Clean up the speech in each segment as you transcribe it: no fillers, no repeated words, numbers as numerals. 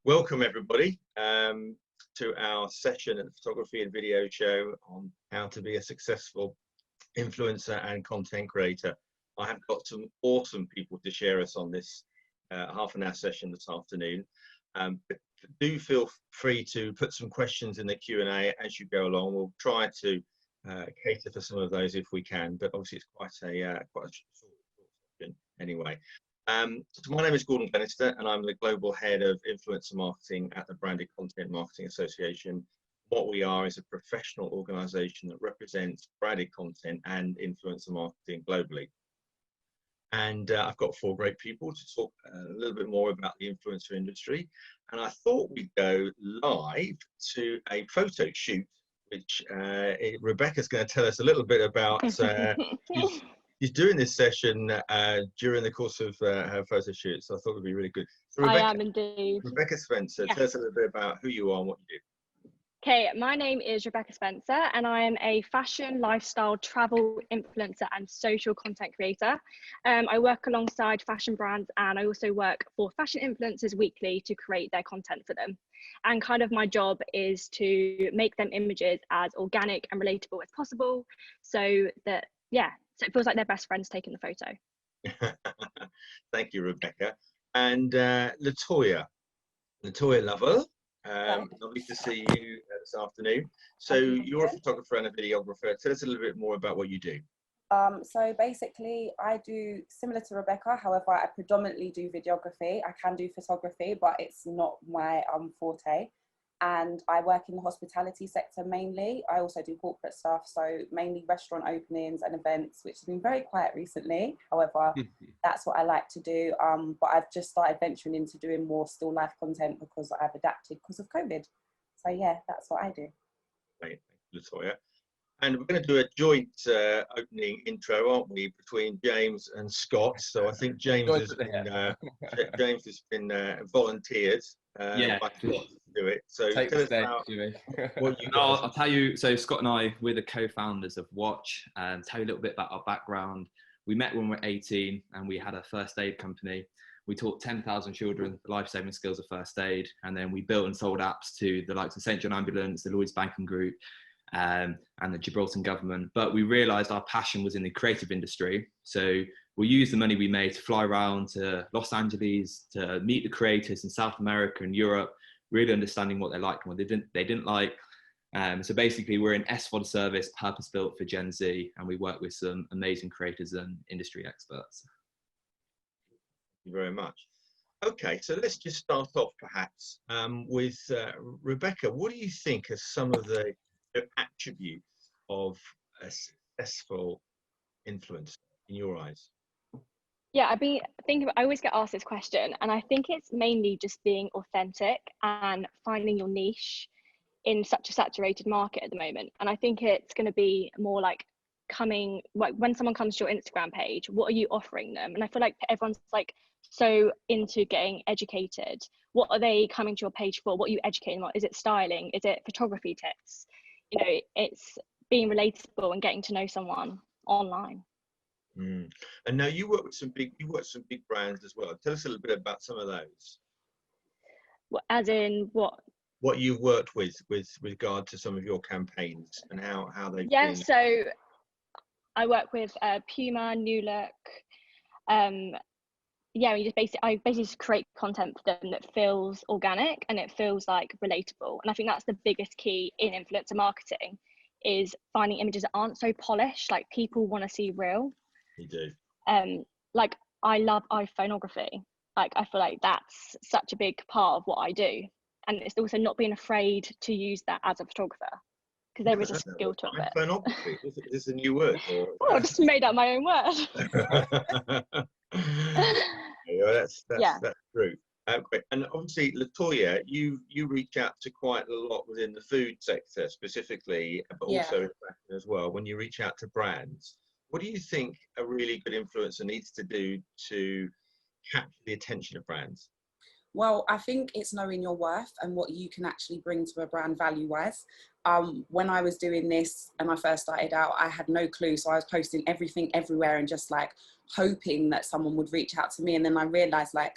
Welcome everybody to our session at the Photography and Video Show on how to be a successful influencer and content creator. I have got some awesome people to share us on this half an hour session this afternoon. But do feel free to put some questions in the Q&A as you go along. We'll try to cater for some of those if we can, but obviously it's quite a short session anyway. So my name is Gordon Bannister and I'm the Global Head of Influencer Marketing at the Branded Content Marketing Association. What we are is a professional organisation that represents branded content and influencer marketing globally. And I've got four great people to talk a little bit more about the influencer industry. And I thought we'd go live to a photo shoot, which Rebecca's going to tell us a little bit about. She's doing this session during the course of her photo shoot, so I thought it would be really good. So Rebecca, I am indeed. Rebecca Spencer, Yes. tell us a little bit about who you are and what you do. Okay, my name is Rebecca Spencer and I am a fashion, lifestyle, travel influencer and social content creator. I work alongside fashion brands and I also work for fashion influencers weekly to create their content for them. And kind of my job is to make them images as organic and relatable as possible so that, so it feels like their best friend's taking the photo. Thank you, Rebecca. And Latoya Lovell. Lovely to see you this afternoon. So you're a photographer and a videographer. Tell us a little bit more about what you do. So basically I do similar to Rebecca, however I predominantly do videography. I can do photography, but it's not my forte. And I work in the hospitality sector mainly. I also do corporate stuff, so mainly restaurant openings and events, which has been very quiet recently. However, that's what I like to do. But I've just started venturing into doing more still life content because I've adapted because of COVID. So yeah, that's what I do. Great, thank you, Latoya. And we're going to do a joint opening intro, aren't we, between James and Scott? So I think James has been volunteered by Scott to do it. So Take tell us stage, about Jimmy. what you No, guys. I'll tell you. So Scott and I, we're the co-founders of Watch. Tell you a little bit about our background. We met when we were 18, and we had a first aid company. We taught 10,000 children the life-saving skills of first aid, and then we built and sold apps to the likes of St John Ambulance, the Lloyds Banking Group, and the Gibraltar government. But we realized our passion was in the creative industry. So we used the money we made to fly around to Los Angeles to meet the creators in South America and Europe, really understanding what they liked and what they didn't like. So basically we're an SVOD service purpose built for Gen Z, and we work with some amazing creators and industry experts. Thank you very much. Okay, so let's just start off perhaps with Rebecca. What do you think are some of the attributes of a successful influencer in your eyes? Yeah, I always get asked this question, and I think it's mainly just being authentic and finding your niche in such a saturated market at the moment. And I think it's going to be more like when someone comes to your Instagram page, what are you offering them? And I feel like everyone's like so into getting educated. What are they coming to your page for? What are you educating them on? Is it styling? Is it photography tips? You know, it's being relatable and getting to know someone online. And now you work with some big brands as well. Tell us a little bit about some of those. As in what? What you've worked with regard to some of your campaigns and how they've been. So I work with Puma, New Look. I basically just create content for them that feels organic and it feels like relatable. And I think that's the biggest key in influencer marketing, is finding images that aren't so polished. Like, people want to see real. You do. Like, I love iPhoneography. Like, I feel like that's such a big part of what I do. And it's also not being afraid to use that as a photographer, because there is a skill to it. IPhoneography, is this a new word? Oh, I just made up my own word. That's true. Great. And obviously, Latoya, you reach out to quite a lot within the food sector specifically, but also in fashion as well. When you reach out to brands, what do you think a really good influencer needs to do to capture the attention of brands? Well, I think it's knowing your worth and what you can actually bring to a brand value-wise. When I was doing this and I first started out, I had no clue. So I was posting everything everywhere and just like hoping that someone would reach out to me. And then I realized, like,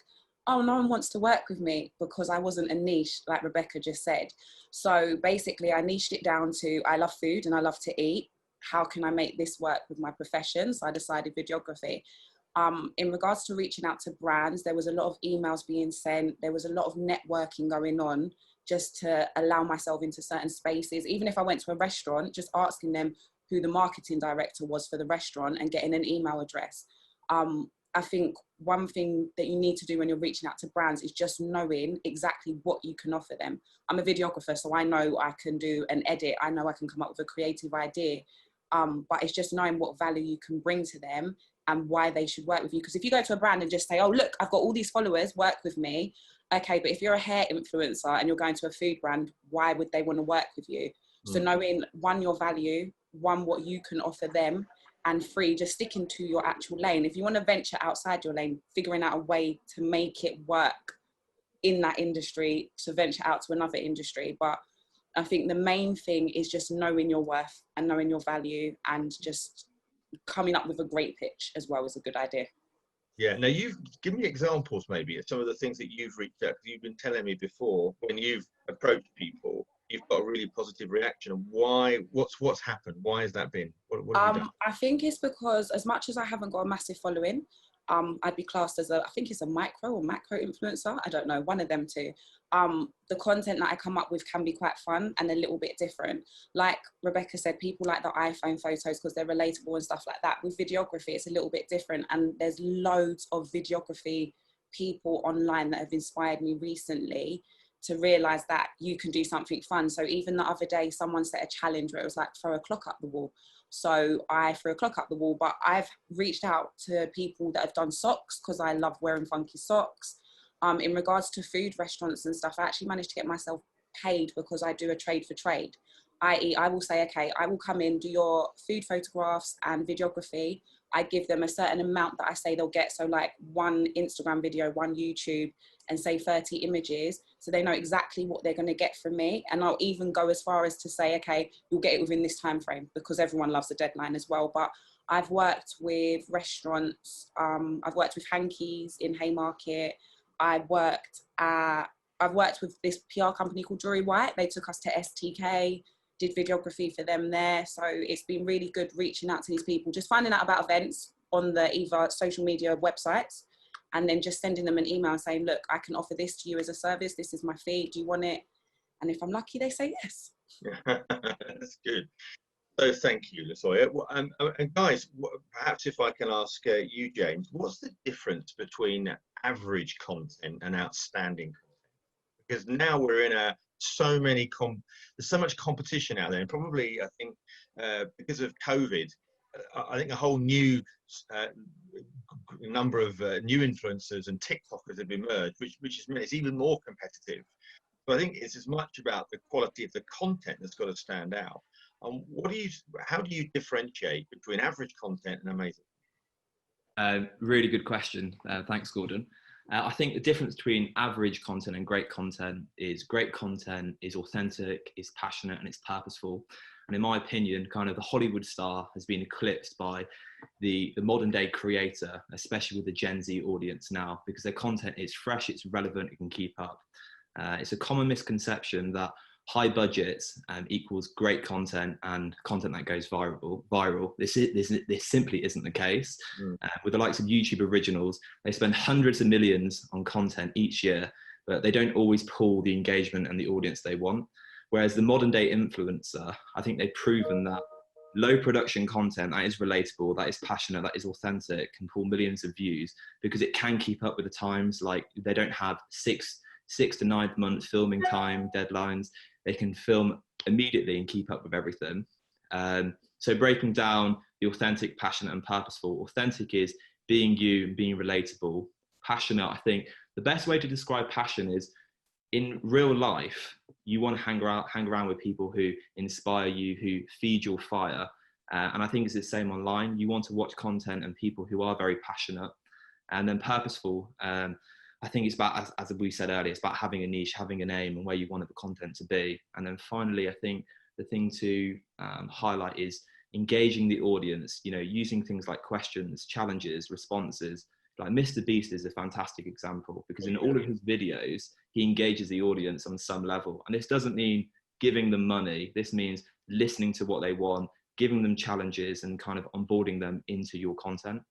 oh, no one wants to work with me because I wasn't a niche, like Rebecca just said. So basically I niched it down to, I love food and I love to eat. How can I make this work with my profession? So I decided videography. In regards to reaching out to brands, there was a lot of emails being sent. There was a lot of networking going on just to allow myself into certain spaces. Even if I went to a restaurant, just asking them who the marketing director was for the restaurant and getting an email address. I think one thing that you need to do when you're reaching out to brands is just knowing exactly what you can offer them. I'm a videographer, so I know I can do an edit. I know I can come up with a creative idea. But it's just knowing what value you can bring to them and why they should work with you. Because if you go to a brand and just say, oh, look, I've got all these followers, work with me. Okay, but if you're a hair influencer and you're going to a food brand, why would they want to work with you? So knowing, one, your value, one, what you can offer them, and three, just sticking to your actual lane. If you want to venture outside your lane, figuring out a way to make it work in that industry, to venture out to another industry. But I think the main thing is just knowing your worth and knowing your value, and just coming up with a great pitch as well is a good idea. Yeah. Now, you've given me examples maybe of some of the things that you've reached out. You've been telling me before, when you've approached people, you've got a really positive reaction. Why? What's happened? Why has that been? What have you done? I think it's because, as much as I haven't got a massive following, I'd be classed as I think it's a micro or macro influencer. I don't know, one of them two. The content that I come up with can be quite fun and a little bit different. Like Rebecca said, people like the iPhone photos because they're relatable and stuff like that. With videography, it's a little bit different. And there's loads of videography people online that have inspired me recently to realise that you can do something fun. So even the other day, someone set a challenge where it was like, throw a clock up the wall. So I threw a clock up the wall, but I've reached out to people that have done socks because I love wearing funky socks. In regards to food restaurants and stuff, I actually managed to get myself paid because I do a trade for trade. I.e., I will say, okay, I will come in, do your food photographs and videography. I give them a certain amount that I say they'll get. So like one Instagram video, one YouTube, and say 30 images. So they know exactly what they're going to get from me. And I'll even go as far as to say, okay, you'll get it within this time frame, because everyone loves a deadline as well. But I've worked with restaurants. I've worked with Hankies in Haymarket. I've worked with this PR company called Drury White. They took us to STK, did videography for them there. So it's been really good reaching out to these people, just finding out about events on the either social media websites, and then just sending them an email saying, look, I can offer this to you as a service. This is my fee. Do you want it? And if I'm lucky, they say yes. That's good. So thank you, Latoya. And guys, perhaps if I can ask you, James, what's the difference between average content and outstanding content? Because now we're in there's so much competition out there, and probably I think because of COVID, I think a whole new number of new influencers and TikTokers have emerged, which has meant it's even more competitive. So I think it's as much about the quality of the content that's got to stand out. How do you differentiate between average content and amazing? Really good question. Thanks, Gordon. I think the difference between average content and great content is authentic, is passionate, and it's purposeful. And in my opinion, kind of the Hollywood star has been eclipsed by the modern day creator, especially with the Gen Z audience now, because their content is fresh, it's relevant, it can keep up. It's a common misconception that high budgets equals great content and content that goes viral. This simply isn't the case. With the likes of YouTube originals, they spend hundreds of millions on content each year, but they don't always pull the engagement and the audience they want. Whereas the modern day influencer, I think they've proven that low production content that is relatable, that is passionate, that is authentic, can pull millions of views because it can keep up with the times. Like, they don't have six to 9 months filming time deadlines. They can film immediately and keep up with everything. So breaking down the authentic, passionate, and purposeful. Authentic is being you and being relatable. Passionate, I think the best way to describe passion is, in real life, you want to hang around with people who inspire you, who feed your fire. And I think it's the same online. You want to watch content and people who are very passionate. And then purposeful, I think it's about, as we said earlier, it's about having a niche, having an aim, and where you want the content to be. And then finally, I think the thing to highlight is engaging the audience, using things like questions, challenges, responses, Like Mr. Beast is a fantastic example, because in all of his videos, he engages the audience on some level. And this doesn't mean giving them money. This means listening to what they want, giving them challenges, and kind of onboarding them into your content.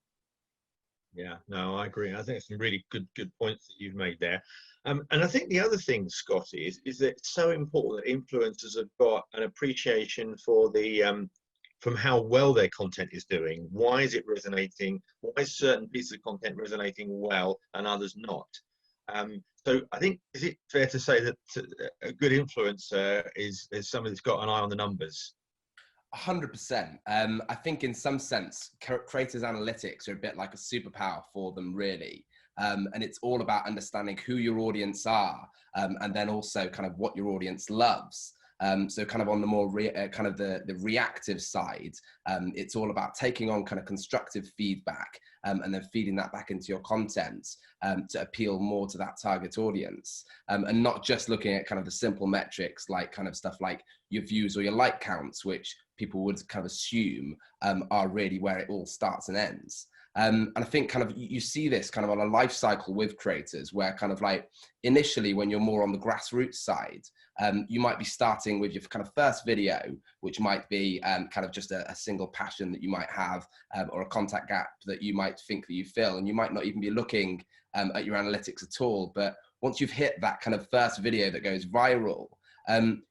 Yeah, no, I agree. I think it's some really good points that you've made there. And I think the other thing, Scott, is that it's so important that influencers have got an appreciation for the from how well their content is doing. Why is it resonating? Why is certain pieces of content resonating well and others not? So I think, is it fair to say that a good influencer is somebody that's got an eye on the numbers? 100%. I think in some sense, creators analytics are a bit like a superpower for them, really. And it's all about understanding who your audience are, and then also kind of what your audience loves. So kind of on the more kind of the reactive side, it's all about taking on kind of constructive feedback, and then feeding that back into your content, to appeal more to that target audience, and not just looking at kind of the simple metrics like kind of stuff like your views or your like counts, which people would kind of assume are really where it all starts and ends. And I think kind of you see this kind of on a life cycle with creators, where kind of like initially when you're more on the grassroots side, you might be starting with your kind of first video, which might be kind of just a single passion that you might have, or a contact gap that you might think that you fill, and you might not even be looking at your analytics at all. But once you've hit that kind of first video that goes viral,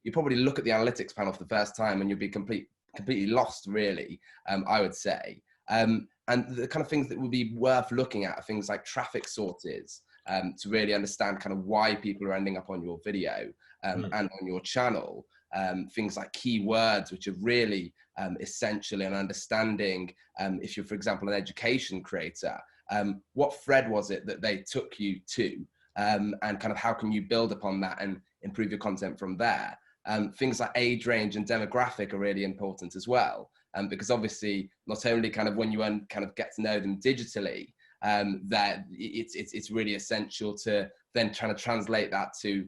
you probably look at the analytics panel for the first time and you'll be completely lost, really, I would say. And the kind of things that would be worth looking at are things like traffic sources, to really understand kind of why people are ending up on your video, and on your channel. Things like keywords, which are really essential in understanding, if you're, for example, an education creator, what thread was it that they took you to, and kind of how can you build upon that and improve your content from there. Things like age range and demographic are really important as well. Because obviously, not only kind of when you kind of get to know them digitally, that it's really essential to then trying to translate that to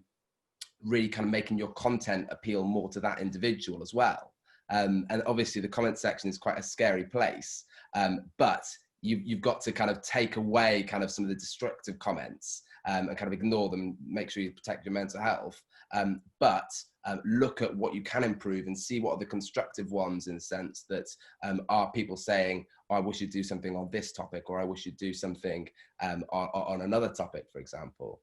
really kind of making your content appeal more to that individual as well. And obviously, the comment section is quite a scary place, but you've got to kind of take away kind of some of the destructive comments, and kind of ignore them, make sure you protect your mental health. But look at what you can improve and see what are the constructive ones, in the sense that are people saying, oh, I wish you'd do something on this topic, or I wish you'd do something on another topic, for example.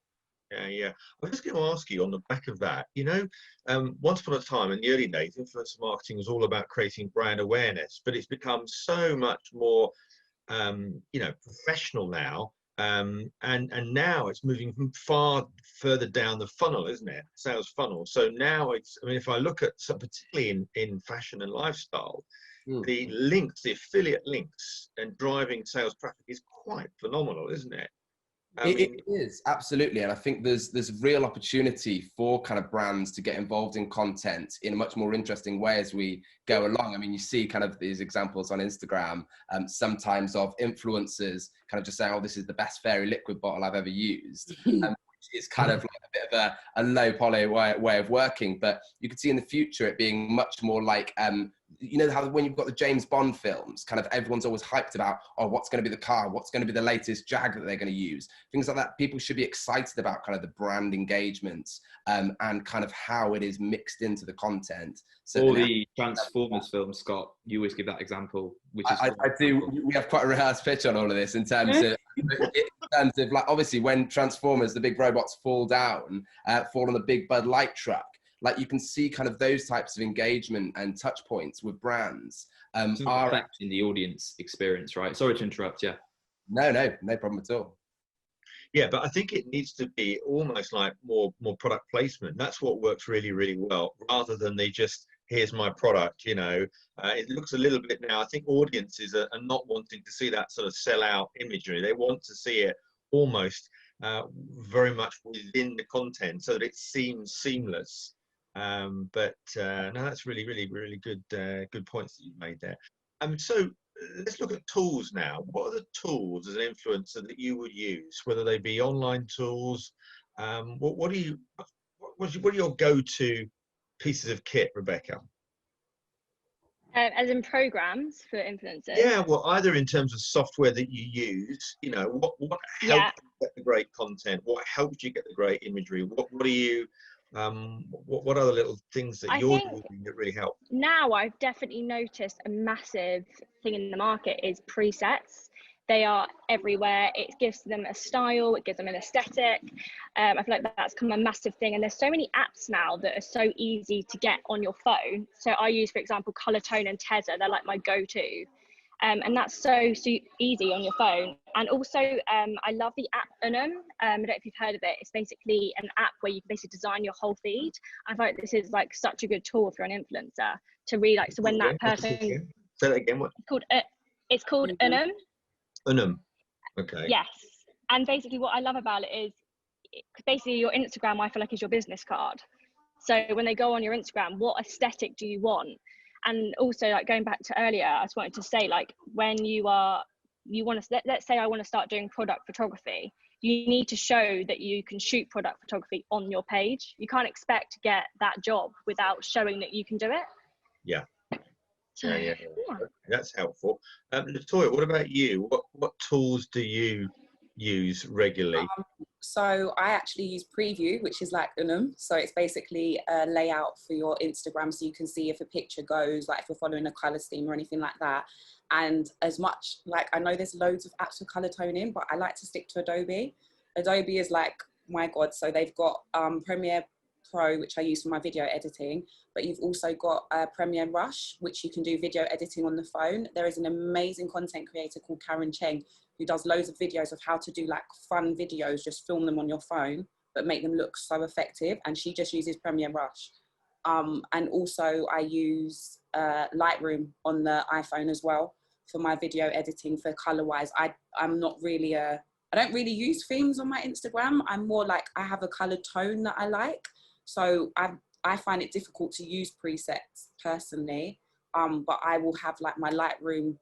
Yeah. I was just going to ask you on the back of that, once upon a time in the early days, influencer marketing was all about creating brand awareness, but it's become so much more, professional now. And now it's moving far further down the funnel, isn't it? Sales funnel. So now if I look at particularly in fashion and lifestyle, the links, the affiliate links and driving sales traffic is quite phenomenal, isn't it? It is, absolutely. And I think there's real opportunity for kind of brands to get involved in content in a much more interesting way as we go along. I mean, you see kind of these examples on Instagram, sometimes of influencers kind of just saying, oh, this is the best fairy liquid bottle I've ever used. Which is kind of like a bit of a low poly way of working. But you could see in the future it being much more like, how when you've got the James Bond films, kind of everyone's always hyped about, oh, what's going to be the car? What's going to be the latest Jag that they're going to use? Things like that. People should be excited about kind of the brand engagements, and kind of how it is mixed into the content. So or the Transformers film, Scott, you always give that example. Which is I do. We have quite a rehearsed pitch on all of this in terms of like, obviously when Transformers, the big robots fall on the big Bud Light truck. Like you can see kind of those types of engagement and touch points with brands are affecting the audience experience, right? Sorry to interrupt. Yeah. No problem at all. Yeah, but I think it needs to be almost like more product placement. That's what works really, really well, rather than they just, here's my product, it looks a little bit now. I think audiences are not wanting to see that sort of sell out imagery. They want to see it almost very much within the content so that it seems seamless. No, that's really, really, really good points that you've made there. So let's look at tools now. What are the tools as an influencer that you would use, whether they be online tools? What are your go-to pieces of kit, Rebecca? As in programs for influencers? Yeah, well, either in terms of software that you use, you know, what Yeah. helped you get the great content? What helped you get the great imagery? What are you, what other little things that I you're think using that really help? now I've definitely noticed a massive thing in the market is presets. They are everywhere. It gives them a style, it gives them an aesthetic. I feel like that's come a massive thing. And there's so many apps now that are so easy to get on your phone. So I use, for example, Color Tone and Tether. They're like my go-to. And that's so easy on your phone. And also, I love the app Unum. I don't know if you've heard of it. It's basically an app where you can basically design your whole feed. I feel like this is like such a good tool for an influencer to really like. So when that person, Say that again. What? It's called Unum. Unum. Okay. Yes. And basically, what I love about it is basically your Instagram, I feel like, is your business card. So when they go on your Instagram, what aesthetic do you want? And also, like going back to earlier, I just wanted to say, like, when you want to, let's say I want to start doing product photography, you need to show that you can shoot product photography on your page. You can't expect to get that job without showing that you can do it. Yeah. So, Yeah. That's helpful. Latoya, what about you? What tools do you use regularly? So I actually use Preview, which is like Unum. So it's basically a layout for your Instagram, so you can see if a picture goes, like if you're following a color scheme or anything like that. And as much, like, I know there's loads of apps for color toning, but I like to stick to Adobe. Adobe is like, my God. So they've got Premiere Pro, which I use for my video editing, but you've also got Premiere Rush, which you can do video editing on the phone. There is an amazing content creator called Karen Cheng who does loads of videos of how to do like fun videos, just film them on your phone, but make them look so effective. And she just uses Premiere Rush. And also I use Lightroom on the iPhone as well for my video editing for color wise. I'm not really I don't really use themes on my Instagram. I'm more like, I have a color tone that I like. So I find it difficult to use presets personally, but I will have like my Lightroom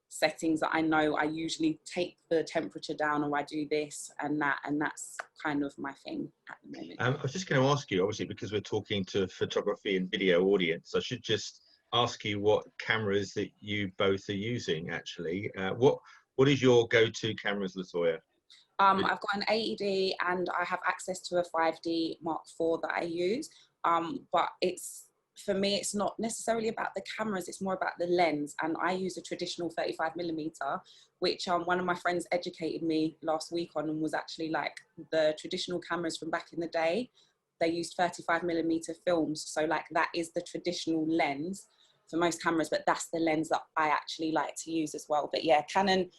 settings that I know I usually take the temperature down, or I do this and that, and that's kind of my thing at the moment. I was just going to ask you, obviously, because we're talking to a photography and video audience, I should just ask you what cameras that you both are using, actually. What is your go-to cameras, Latoya? I've got an 80D and I have access to a 5D Mark IV that I use, but for me, it's not necessarily about the cameras, it's more about the lens. And I use a traditional 35mm, which one of my friends educated me last week on, and was actually like, the traditional cameras from back in the day, they used 35mm films. So like, that is the traditional lens for most cameras, but that's the lens that I actually like to use as well. But yeah, Canon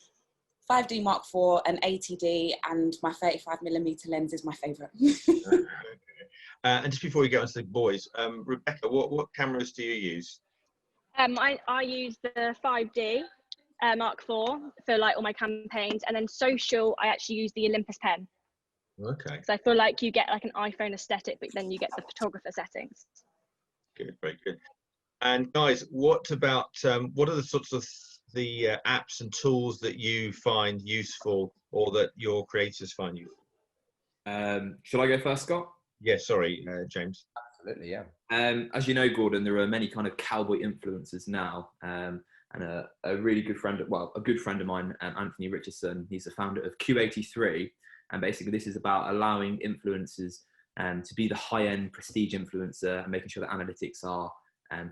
5D Mark IV, an 80D, and my 35mm lens is my favorite. And just before we go on to the boys, Rebecca, what cameras do you use? I use the 5D Mark IV for like all my campaigns, and then social, I actually use the Olympus pen. Okay. So I feel like you get like an iPhone aesthetic, but then you get the photographer settings. Good, very good. And guys, what about what are the sorts of the apps and tools that you find useful, or that your creators find useful? Shall I go first, Scott? Yeah, sorry, James. Absolutely, yeah. As you know, Gordon, there are many kind of cowboy influencers now, and a really good friend, a good friend of mine, Anthony Richardson, he's the founder of Q83, and basically this is about allowing influencers to be the high-end prestige influencer and making sure that analytics are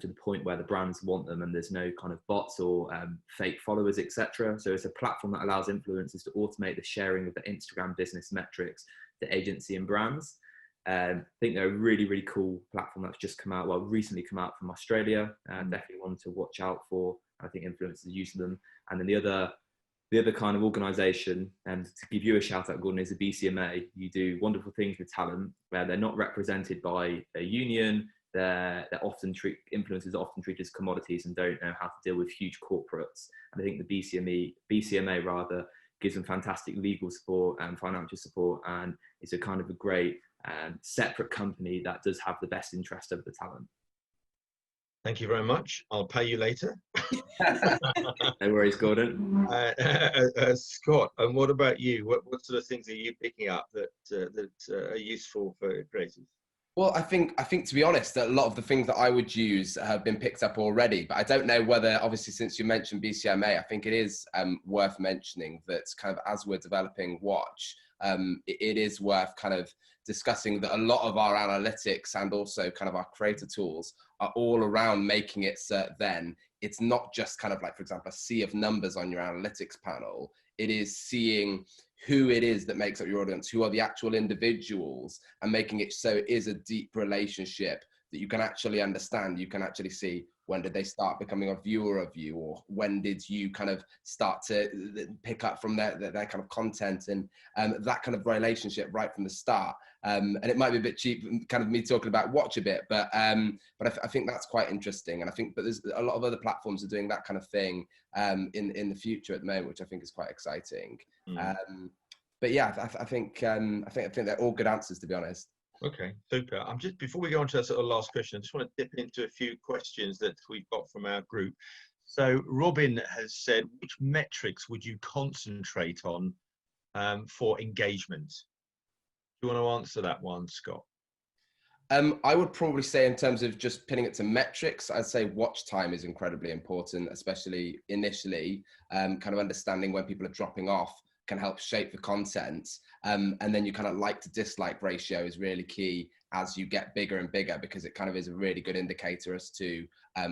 to the point where the brands want them and there's no kind of bots or fake followers, etc. So it's a platform that allows influencers to automate the sharing of the Instagram business metrics to agency and brands. I think they're a really, really cool platform that's just come out, recently come out from Australia, and definitely one to watch out for. I think influencers use them. And then the other kind of organisation, and to give you a shout out, Gordon, is the BCMA. You do wonderful things with talent where they're not represented by a union. They're often influencers are often treated as commodities and don't know how to deal with huge corporates. And I think the BCMA gives them fantastic legal support and financial support, and it's a kind of a great separate company that does have the best interest of the talent. Thank you very much. I'll pay you later. No worries, Gordon. Scott, and what about you? What sort of things are you picking up that are useful for creators? Well, I think to be honest, that a lot of the things that I would use have been picked up already. But I don't know whether, obviously, since you mentioned BCMA, I think it is worth mentioning that kind of as we're developing Watch, it is worth kind of discussing that a lot of our analytics and also kind of our creator tools are all around making it so then it's not just kind of like, for example, a sea of numbers on your analytics panel. It is seeing who it is that makes up your audience, who are the actual individuals, and making it so it is a deep relationship that you can actually understand. You can actually see, when did they start becoming a viewer of you, or when did you kind of start to pick up from their kind of content, and that kind of relationship right from the start. And it might be a bit cheap, kind of me talking about Watch a bit, but I think that's quite interesting. And I think, but there's a lot of other platforms are doing that kind of thing in the future at the moment, which I think is quite exciting. But yeah, I think they're all good answers, to be honest. Okay, super. I'm just, before we go on to that sort of last question, I just want to dip into a few questions that we've got from our group. So Robin has said, which metrics would you concentrate on for engagement? Do you want to answer that one, Scott? I would probably say, in terms of just pinning it to metrics, I'd say watch time is incredibly important, especially initially. Kind of understanding when people are dropping off can help shape the content. And then you kind of like to dislike ratio is really key as you get bigger and bigger, because it kind of is a really good indicator as to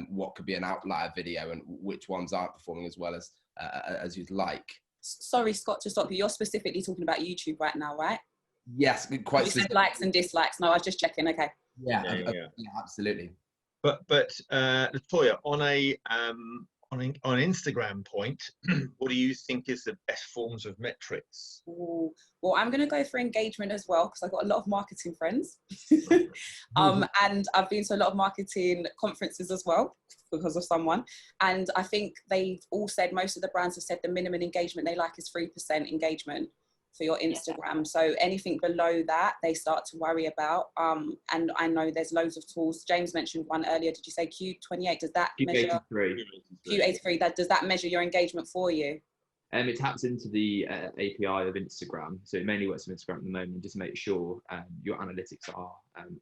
what could be an outlier video and which ones aren't performing as well as you'd like. Sorry, Scott, to stop you. You're specifically talking about YouTube right now, right? Yes, quite. You said likes and dislikes. No, I was just checking. Okay. Yeah, absolutely. But Latoya, on an Instagram point, what do you think is the best forms of metrics? Ooh. Well, I'm going to go for engagement as well, because I've got a lot of marketing friends. And I've been to a lot of marketing conferences as well because of someone. And I think they've all said, most of the brands have said the minimum engagement they like is 3% engagement for your Instagram. So anything below that, they start to worry about. And I know there's loads of tools. James mentioned one earlier. Did you say Q28? Does that measure? Q83. Does that measure your engagement for you? It taps into the API of Instagram, so it mainly works with Instagram at the moment, just to make sure your analytics are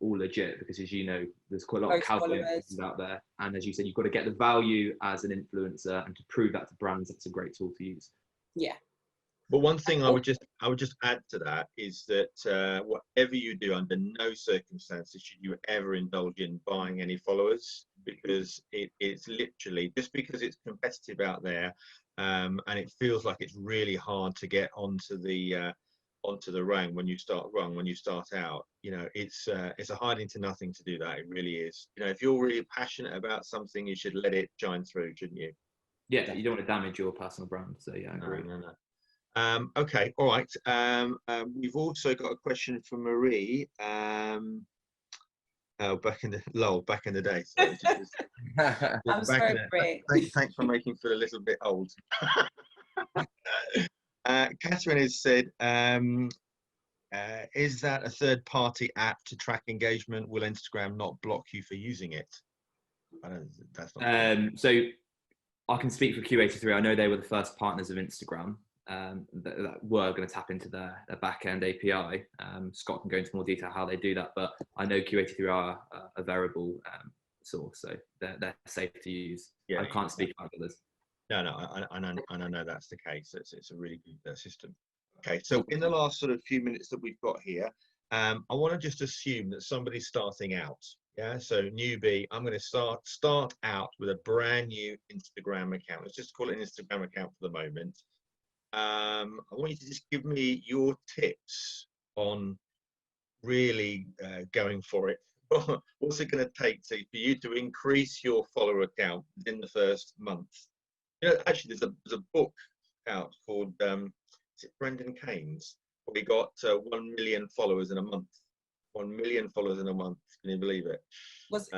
all legit, because as you know, there's quite a lot of cowboy out there, and as you said, you've got to get the value as an influencer, and to prove that to brands, that's a great tool to use. Yeah. But one thing I would just add to that is that whatever you do, under no circumstances should you ever indulge in buying any followers, because it's literally, just because it's competitive out there, and it feels like it's really hard to get onto the rung when you start out. You know, it's a hiding to nothing to do that. It really is. You know, if you're really passionate about something, you should let it shine through, shouldn't you? Yeah, you don't want to damage your personal brand. So yeah, I agree. No. Okay, all right. We've also got a question from Marie. Back in the day. Sorry, I'm sorry, Marie. Thanks for making me feel a little bit old. Catherine has said, is that a third-party app to track engagement? Will Instagram not block you for using it? That's not. So I can speak for Q83. I know they were the first partners of Instagram. That were going to tap into their back-end API. Scott can go into more detail how they do that, but I know Q83 are a variable source, so they're safe to use. Yeah, I can't speak about others. No, I know that's the case. It's a really good system. Okay, so in the last sort of few minutes that we've got here, I want to just assume that somebody's starting out. Yeah, so newbie, I'm going to start out with a brand new Instagram account. Let's just call it an Instagram account for the moment. I want you to just give me your tips on really going for it. What's it going to take for you to increase your follower account within the first month? You know, actually, there's a book out called is it Brendan Kane's? We got 1 million followers in a month. 1 million followers in a month. Can you believe it? Was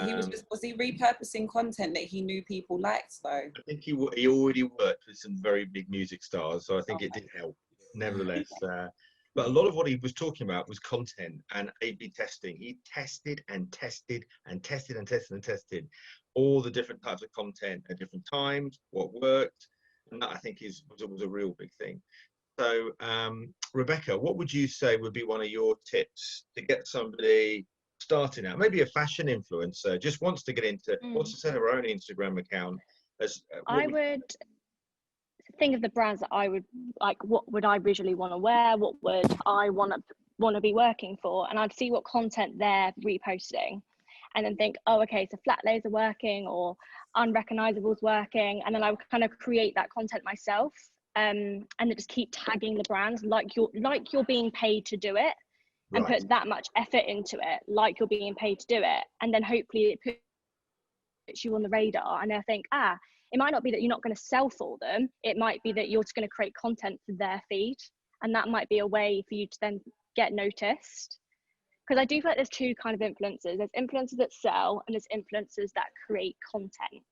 he repurposing content that he knew people liked though? I think he already worked with some very big music stars, so I think it did help. Nevertheless, but a lot of what he was talking about was content and A/B testing. He tested and tested and tested and tested and tested all the different types of content at different times, what worked, and that I think was a real big thing. So, Rebecca, what would you say would be one of your tips to get somebody starting out, maybe a fashion influencer, just wants to get into, wants to set her own Instagram account? I would think of the brands that I would like. What would I visually want to wear? What would I want to be working for? And I'd see what content they're reposting, and then think, oh, okay, so flat lays are working or unrecognizables working, and then I would kind of create that content myself, and then just keep tagging the brands like you're being paid to do it, and Right. put that much effort into it, like you're being paid to do it, and then hopefully it puts you on the radar, and they'll think, it might not be that you're not going to sell for them, it might be that you're just going to create content for their feed, and that might be a way for you to then get noticed. Because I do feel like there's two kind of influencers. There's influencers that sell, and there's influencers that create content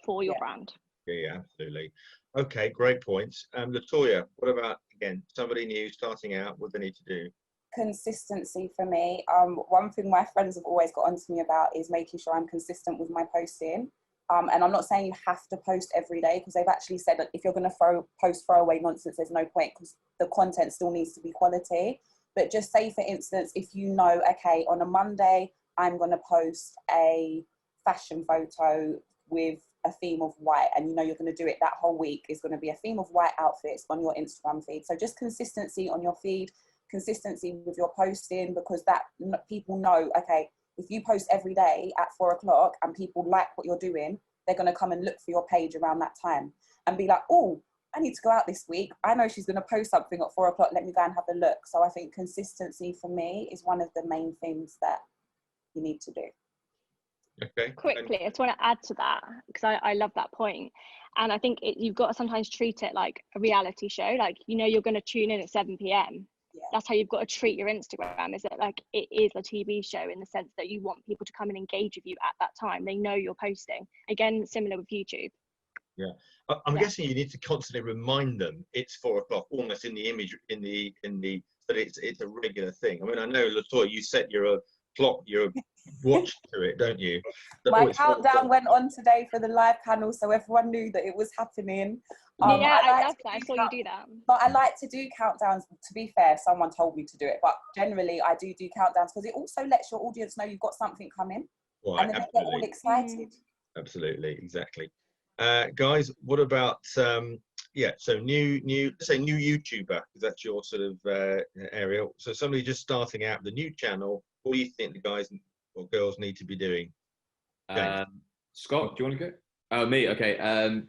for your brand. Yeah, absolutely. Okay, great points. Latoya, what about, again, somebody new starting out, what they need to do? Consistency for me. One thing my friends have always got onto me about is making sure I'm consistent with my posting. And I'm not saying you have to post every day, because they've actually said that if you're going to post throwaway nonsense, there's no point, because the content still needs to be quality. But just say, for instance, if you know, okay, on a Monday, I'm going to post a fashion photo with a theme of white, and you know you're going to do it that whole week is going to be a theme of white outfits on your Instagram feed. So just consistency on your feed, consistency with your posting, because that people know, okay, if you post every day at 4 o'clock and people like what you're doing, they're going to come and look for your page around that time and be like, oh, I need to go out this week. I know she's going to post something at 4 o'clock. Let me go and have a look. So I think consistency for me is one of the main things that you need to do. Okay. Quickly, I just want to add to that, because I love that point. And I think you've got to sometimes treat it like a reality show. Like, you know, you're going to tune in at 7 p.m. Yeah. That's how you've got to treat your Instagram, is that like it is a TV show, in the sense that you want people to come and engage with you at that time. They know you're posting. Again, similar with YouTube. Yeah, I'm guessing you need to constantly remind them it's 4 o'clock, almost in the image, in the that it's a regular thing. I mean, I know, Latoya, you set your clock, your watch to it, don't you? My countdown went on today for the live panel, so everyone knew that it was happening. Yeah, I love that. I saw you do that. But I like to do countdowns. To be fair, someone told me to do it, but generally I do countdowns, because it also lets your audience know you've got something coming, Right, and then they get all excited. Absolutely, exactly. Guys, what about so new YouTuber, because that's your sort of area. So somebody just starting out with a new channel, what do you think the guys or girls need to be doing? Scott, do you want to go? Oh, me. Okay.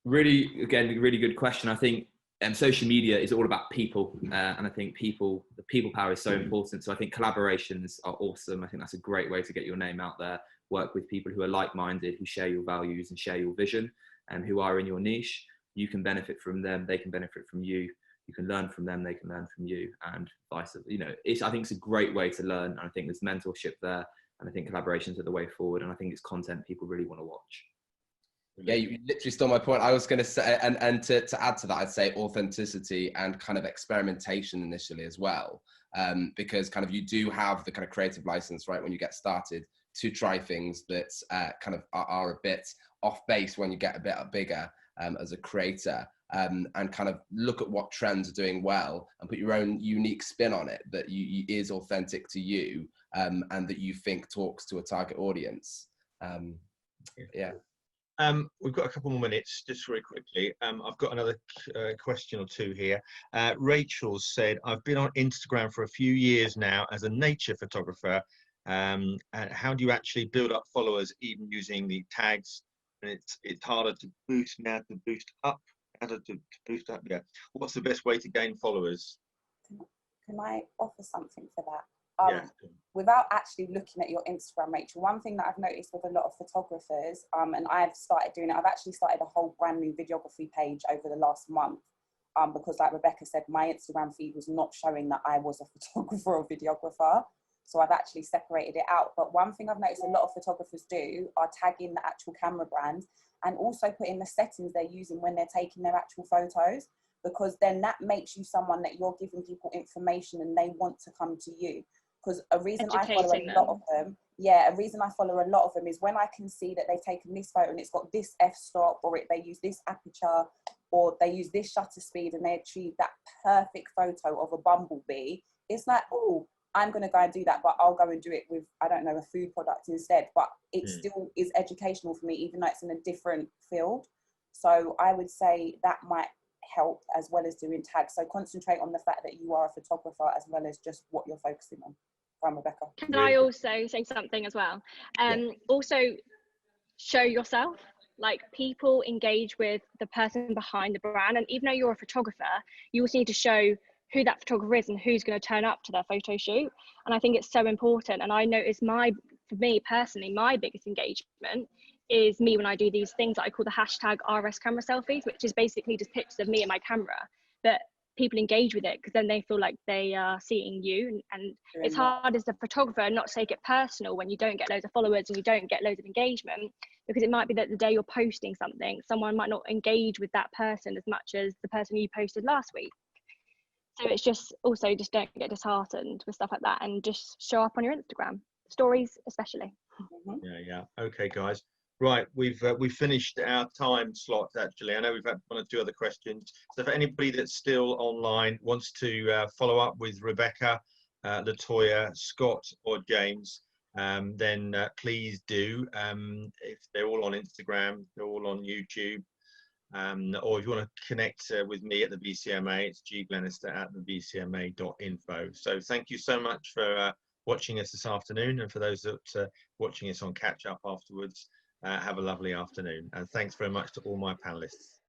Really good question. I think social media is all about people, and I think the people power is so important. So I think collaborations are awesome. I think that's a great way to get your name out there. Work with people who are like-minded, who share your values and share your vision, and who are in your niche. You can benefit from them, they can benefit from you. You can learn from them, they can learn from you, and vice versa. You know, I think it's a great way to learn, and I think there's mentorship there, and I think collaborations are the way forward, and I think it's content people really want to watch. Yeah, you literally stole my point. I was going to say, and to add to that, I'd say authenticity and kind of experimentation initially as well, because kind of you do have the kind of creative license, right, when you get started, to try things that kind of are a bit off base when you get a bit bigger as a creator, and kind of look at what trends are doing well and put your own unique spin on it that is authentic to you, and that you think talks to a target audience. Yeah. We've got a couple more minutes, just very quickly. I've got another question or two here. Rachel said, I've been on Instagram for a few years now as a nature photographer. And how do you actually build up followers, even using the tags? And it's harder to boost now, to boost up, yeah. What's the best way to gain followers? Can I offer something for that? Yeah. Without actually looking at your Instagram, Rachel, one thing that I've noticed with a lot of photographers, and I've started doing it, I've actually started a whole brand new videography page over the last month, because like Rebecca said, my Instagram feed was not showing that I was a photographer or videographer. So I've actually separated it out. But one thing I've noticed a lot of photographers do are tagging the actual camera brand, and also put in the settings they're using when they're taking their actual photos, because then that makes you someone that you're giving people information and they want to come to you. Because a reason I follow a lot of them, a reason I follow a lot of them is when I can see that they've taken this photo and it's got this f-stop, or they use this aperture, or they use this shutter speed, and they achieve that perfect photo of a bumblebee. It's like, oh, I'm going to go and do that, but I'll go and do it with, I don't know, a food product instead. But it still is educational for me, even though it's in a different field. So I would say that might help, as well as doing tags. So concentrate on the fact that you are a photographer as well as just what you're focusing on. From Rebecca. Can I also say something as well? Also, show yourself. Like, people engage with the person behind the brand, and even though you're a photographer, you also need to show who that photographer is and who's going to turn up to their photo shoot. And I think it's so important. And I notice for me personally, my biggest engagement is me when I do these things that I call the hashtag RS camera selfies, which is basically just pictures of me and my camera. But people engage with it because then they feel like they are seeing you, and it's hard as a photographer not to take it personal when you don't get loads of followers and you don't get loads of engagement, because it might be that the day you're posting something, someone might not engage with that person as much as the person you posted last week. So it's just also, just don't get disheartened with stuff like that, and just show up on your Instagram stories especially. Yeah. Okay, guys. Right, we've finished our time slot, actually. I know we've had one or two other questions. So for anybody that's still online, wants to follow up with Rebecca, Latoya, Scott or James, then please do. If they're all on Instagram, they're all on YouTube. Or if you want to connect with me at the BCMA, it's gglenister@thebcma.info. So thank you so much for watching us this afternoon, and for those that are watching us on catch up afterwards, have a lovely afternoon, and thanks very much to all my panelists.